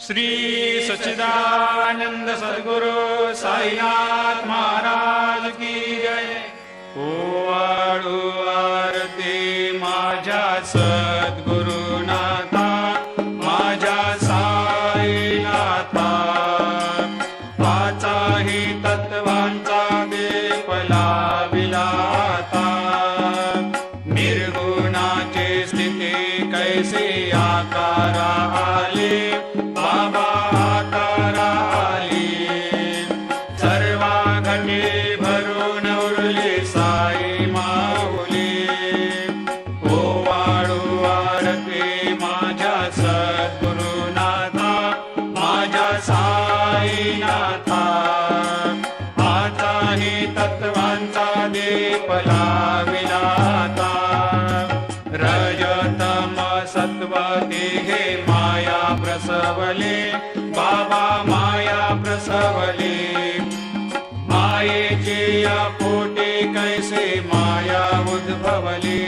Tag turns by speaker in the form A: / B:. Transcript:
A: श्री सच्चिदानंद सद्गुरु साईनाथ महाराज की जय। ओवाळू आरती माझ्या सद्गुरुनाथा, माझ्या साईनाथा, पाचाही तत्वांचा दीप लाविला आता। निर्गुणाची स्थिती कैसे आकारा आले, बाबा आकारा आली। सर्वा घटे भरून उरली साई माऊली। ओवाळू आरती माझ्या सद्गुरुनाथा, माझ्या साईनाथा, आताही तत्वांचा दीप लाविला आता। रजतम सत्व तिघे माया प्रसवले, बाबा माया प्रसवले। मायेची या पोटी कैसे माया उद्भवली।